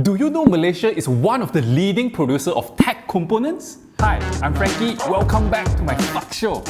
Do you know Malaysia is one of the leading producers of tech components? Hi, I'm Frankie. Welcome back to my fuck show.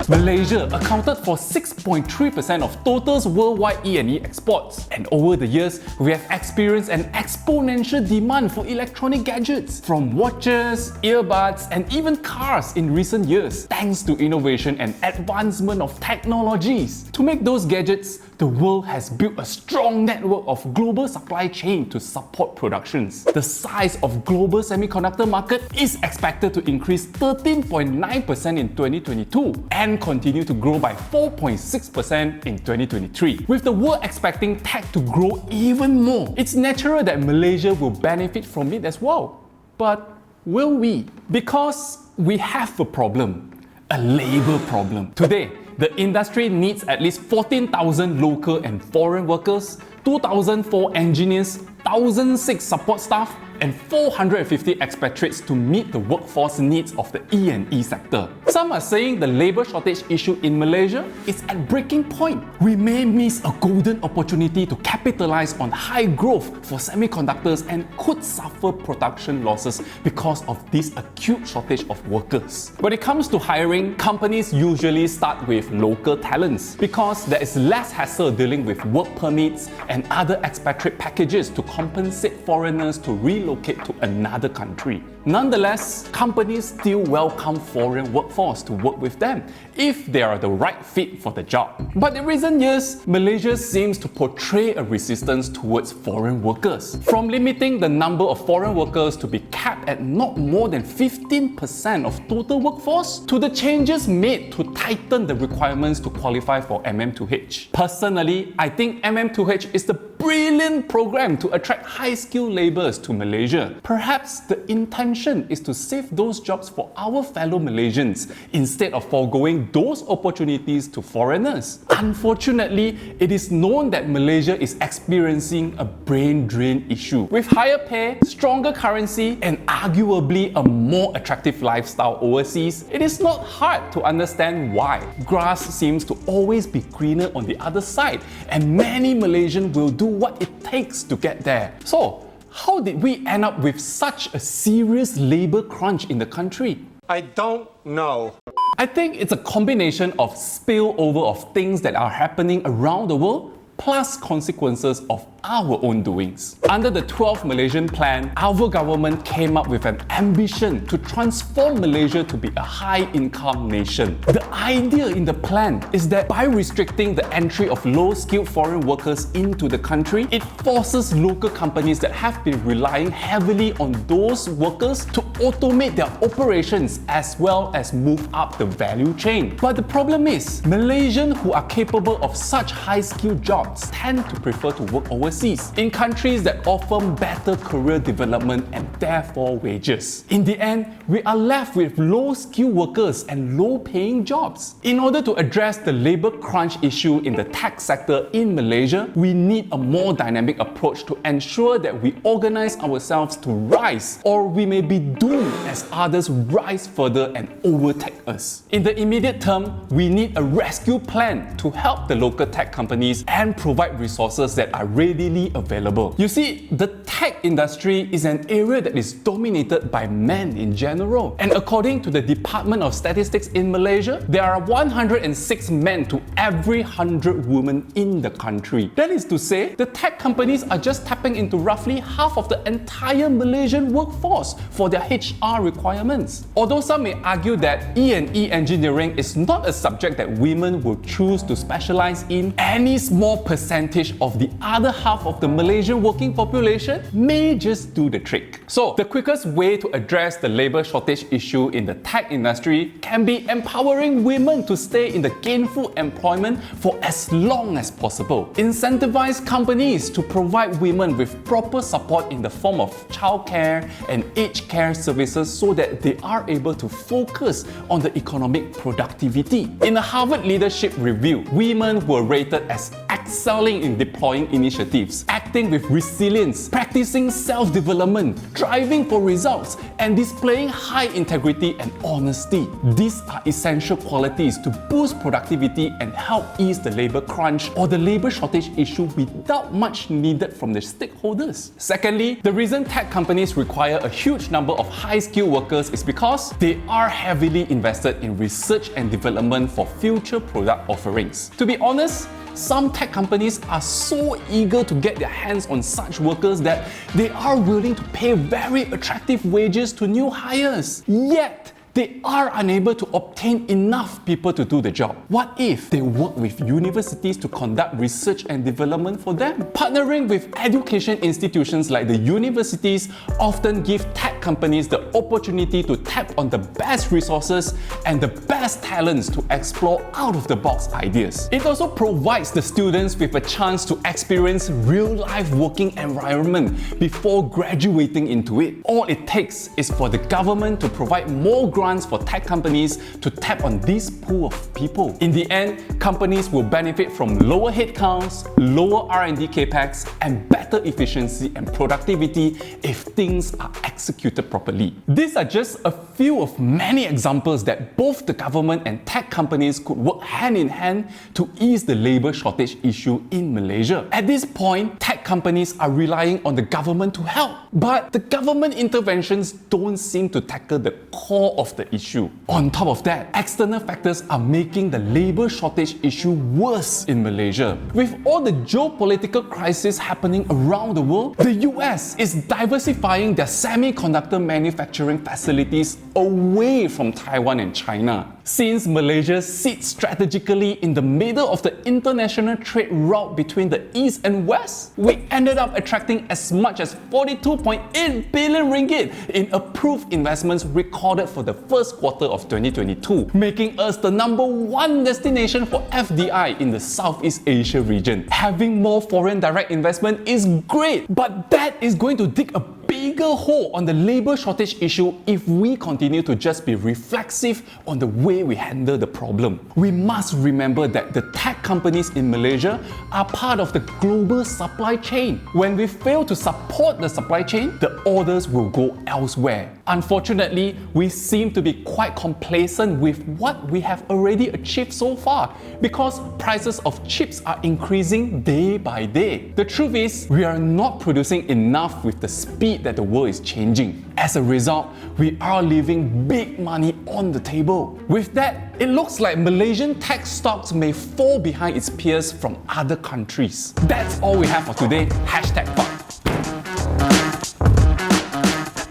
Malaysia accounted for 6.3% of total worldwide E&E exports, and over the years, we have experienced an exponential demand for electronic gadgets, from watches, earbuds, and even cars in recent years, thanks to innovation and advancement of technologies. To make those gadgets, the world has built a strong network of global supply chain to support productions. The size of global semiconductor market is expected to increase 13.9% in 2022 and continue to grow by 4.6% in 2023. With the world expecting tech to grow even more, it's natural that Malaysia will benefit from it as well. But will we? Because we have a problem. A labor problem. Today, the industry needs at least 14,000 local and foreign workers, 2,004 engineers, 1,006 support staff, and 450 expatriates to meet the workforce needs of the E&E sector. Some are saying the labour shortage issue in Malaysia is at breaking point. We may miss a golden opportunity to capitalise on high growth for semiconductors and could suffer production losses because of this acute shortage of workers. When it comes to hiring, companies usually start with local talents because there is less hassle dealing with work permits and other expatriate packages to compensate foreigners to relocate to another country. Nonetheless, companies still welcome foreign workforce to work with them if they are the right fit for the job. But in recent years, Malaysia seems to portray a resistance towards foreign workers. From limiting the number of foreign workers to be capped at not more than 15% of total workforce, to the changes made to tighten the requirements to qualify for MM2H. Personally, I think MM2H is the brilliant program to attract high-skilled labourers to Malaysia. Perhaps the intention is to save those jobs for our fellow Malaysians instead of foregoing those opportunities to foreigners. Unfortunately, it is known that Malaysia is experiencing a brain drain issue. With higher pay, stronger currency, and arguably a more attractive lifestyle overseas, it is not hard to understand why. Grass seems to always be greener on the other side, and many Malaysians will do what it takes to get there. So, how did we end up with such a serious labour crunch in the country? I don't know. I think it's a combination of spillover of things that are happening around the world plus consequences of our own doings. Under the 12th Malaysian Plan, our government came up with an ambition to transform Malaysia to be a high-income nation. The idea in the plan is that by restricting the entry of low-skilled foreign workers into the country, it forces local companies that have been relying heavily on those workers to automate their operations as well as move up the value chain. But the problem is, Malaysians who are capable of such high-skilled jobs tend to prefer to work overseas in countries that offer better career development and therefore wages. In the end, we are left with low-skilled workers and low-paying jobs. In order to address the labour crunch issue in the tech sector in Malaysia, we need a more dynamic approach to ensure that we organise ourselves to rise, or we may be doomed as others rise further and overtake us. In the immediate term, we need a rescue plan to help the local tech companies and provide resources that are readily available. You see, the tech industry is an area that is dominated by men in general. And according to the Department of Statistics in Malaysia, there are 106 men to every 100 women in the country. That is to say, the tech companies are just tapping into roughly half of the entire Malaysian workforce for their HR requirements. Although some may argue that E&E engineering is not a subject that women will choose to specialize in, any small percentage of the other half of the Malaysian working population may just do the trick. So, the quickest way to address the labour shortage issue in the tech industry can be empowering women to stay in the gainful employment for as long as possible. Incentivize companies to provide women with proper support in the form of childcare and aged care services so that they are able to focus on the economic productivity. In a Harvard Leadership Review, women were rated as excelling in deploying initiatives, acting with resilience, practicing self-development, driving for results, and displaying high integrity and honesty. These are essential qualities to boost productivity and help ease the labor crunch or the labor shortage issue without much needed from the stakeholders. Secondly, the reason tech companies require a huge number of high-skilled workers is because they are heavily invested in research and development for future product offerings. To be honest, some tech companies are so eager to get their hands on such workers that they are willing to pay very attractive wages to new hires. Yet, they are unable to obtain enough people to do the job. What if they work with universities to conduct research and development for them? Partnering with education institutions like the universities often give tech companies the opportunity to tap on the best resources and the best talents to explore out-of-the-box ideas. It also provides the students with a chance to experience real-life working environment before graduating into it. All it takes is for the government to provide more grants for tech companies to tap on this pool of people. In the end, companies will benefit from lower headcounts, lower R&D capex, and better efficiency and productivity if things are executed properly. These are just a few of many examples that both the government and tech companies could work hand in hand to ease the labor shortage issue in Malaysia. At this point, tech companies are relying on the government to help, but the government interventions don't seem to tackle the core of the issue. On top of that, external factors are making the labor shortage issue worse in Malaysia. With all the geopolitical crisis happening around the world, the US is diversifying their semiconductor manufacturing facilities away from Taiwan and China. Since Malaysia sits strategically in the middle of the international trade route between the East and West, we ended up attracting as much as 42.8 billion ringgit in approved investments recorded for the first quarter of 2022, making us the #1 destination for FDI in the Southeast Asia region. Having more foreign direct investment is great, but that is going to dig a bigger hole on the labor shortage issue if we continue to just be reflexive on the way we handle the problem. We must remember that the tech companies in Malaysia are part of the global supply chain. When we fail to support the supply chain, the orders will go elsewhere. Unfortunately, we seem to be quite complacent with what we have already achieved so far because prices of chips are increasing day by day. The truth is, we are not producing enough with the speed that the world is changing. As a result, we are leaving big money on the table. With that, it looks like Malaysian tech stocks may fall behind its peers from other countries. That's all we have for today. #Fuck